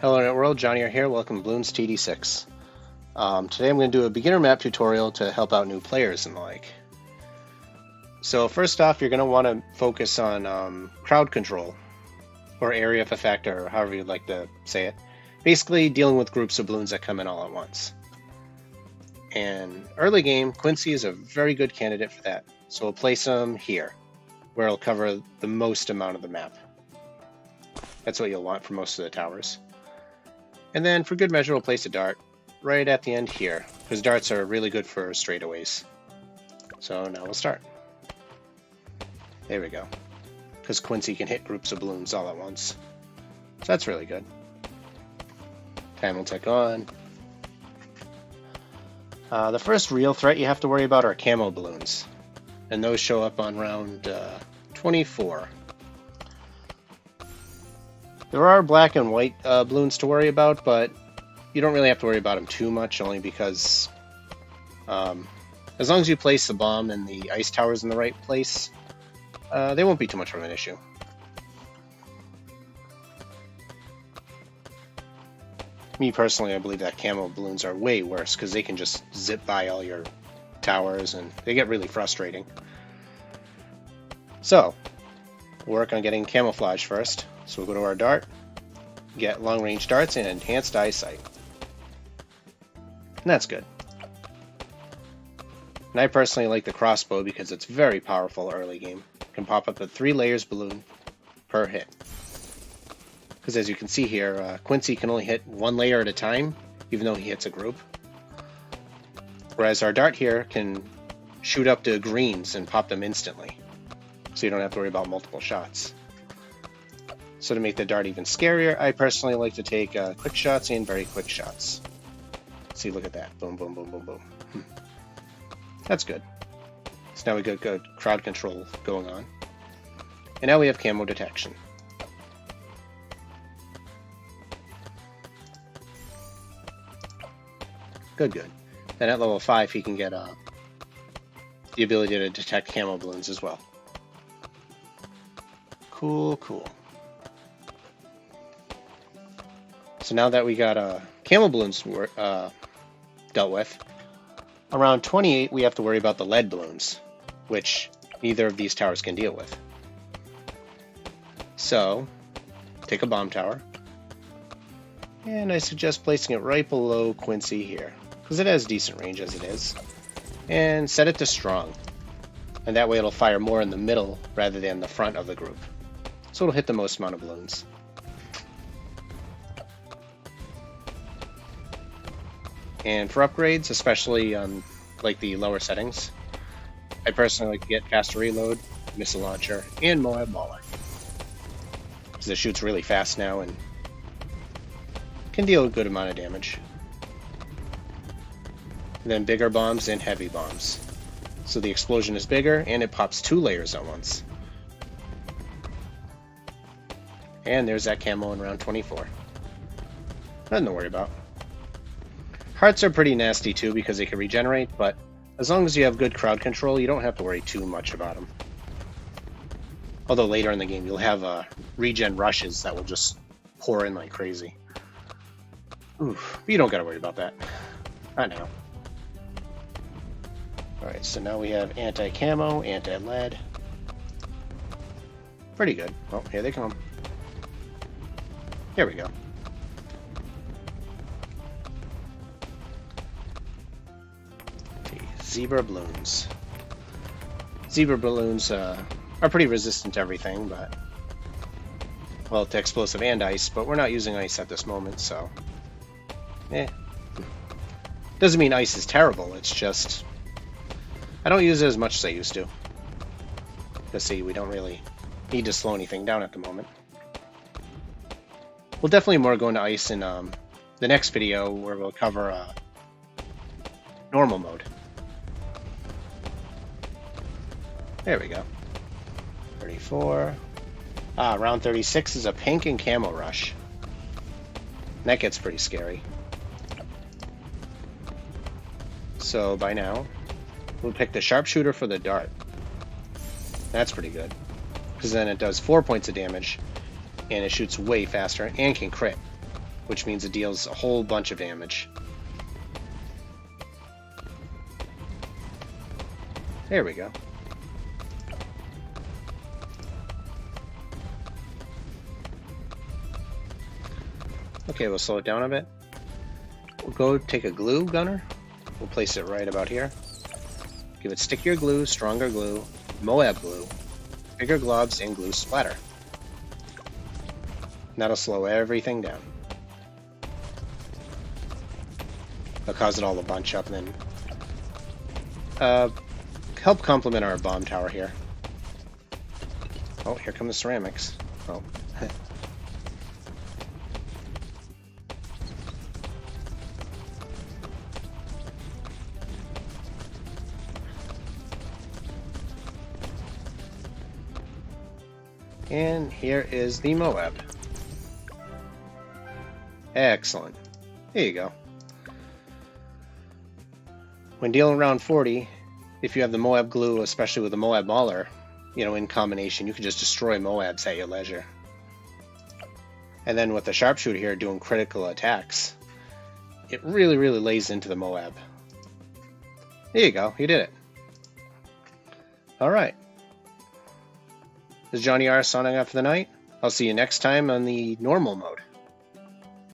Hello Internet World, Johnny here. Welcome to Bloons TD6. Today I'm going to do a beginner map tutorial to help out new players and the like. So first off, you're going to want to focus on crowd control, or area of effect, or however you'd like to say it. Basically dealing with groups of balloons that come in all at once. And early game, Quincy is a very good candidate for that. So we'll place him here, where it'll cover the most amount of the map. That's what you'll want for most of the towers. And then for good measure, we'll place a dart right at the end here, because darts are really good for straightaways. So now we'll start. There we go. Because Quincy can hit groups of balloons all at once. So that's really good. Time will tick on. The first real threat you have to worry about are camo balloons. And those show up on round 24. There are black and white balloons to worry about, but you don't really have to worry about them too much, only because as long as you place the bomb and the ice towers in the right place, they won't be too much of an issue. Me personally, I believe that camo balloons are way worse, because they can just zip by all your towers, and they get really frustrating. So, we'll work on getting camouflage first. So we'll go to our dart, get long-range darts and enhanced eyesight. And that's good. And I personally like the crossbow because it's very powerful early game. It can pop up a 3 layers balloon per hit. Because as you can see here, Quincy can only hit 1 layer at a time, even though he hits a group. Whereas our dart here can shoot up to greens and pop them instantly. So you don't have to worry about multiple shots. So to make the dart even scarier, I personally like to take quick shots and very quick shots. See, look at that. Boom, boom, boom, boom, boom. That's good. So now we got good crowd control going on. And now we have camo detection. Good, good. Then at level 5 he can get the ability to detect camo balloons as well. Cool, cool. So now that we got camo balloons dealt with, around 28 we have to worry about the lead balloons, which neither of these towers can deal with. So, take a bomb tower, and I suggest placing it right below Quincy here, because it has decent range as it is, and set it to strong, and that way it'll fire more in the middle rather than the front of the group, so it'll hit the most amount of balloons. And for upgrades, especially on like the lower settings, I personally like to get faster reload, missile launcher, and Moab Mauler, because it shoots really fast now and can deal a good amount of damage. And then bigger bombs and heavy bombs, so the explosion is bigger and it pops 2 layers at once. And there's that camo in round 24. Nothing to worry about. Hearts are pretty nasty too because they can regenerate, but as long as you have good crowd control, you don't have to worry too much about them. Although later in the game you'll have regen rushes that will just pour in like crazy. Oof, but you don't gotta worry about that. Not now. Alright, so now we have anti-camo, anti-lead. Pretty good. Oh, here they come. Here we go. Zebra balloons. Zebra balloons are pretty resistant to everything, but well, to explosive and ice, but we're not using ice at this moment, so doesn't mean ice is terrible, it's just I don't use it as much as I used to. Let's see, we don't really need to slow anything down at the moment. We'll definitely more go into ice in the next video, where we'll cover normal mode. There we go. 34. Round 36 is a pink and camo rush. That gets pretty scary. So by now, we'll pick the sharpshooter for the dart. That's pretty good, because then it does 4 points of damage, and it shoots way faster and can crit. which means it deals a whole bunch of damage. There we go. Okay, we'll slow it down a bit. We'll go take a glue gunner. We'll place it right about here. Give it stickier glue, stronger glue, Moab glue, bigger globs, and glue splatter. And that'll slow everything down. That'll cause it all to bunch up and then help complement our bomb tower here. Oh, here come the ceramics. Oh. And here is the Moab. Excellent. There you go. When dealing around 40, if you have the Moab glue, especially with the Moab Mauler, you know, in combination, you can just destroy Moabs at your leisure. And then with the Sharpshooter here doing critical attacks, it really, really lays into the Moab. There you go. You did it. All right. This is Johnny R signing off for the night. I'll see you next time on the normal mode.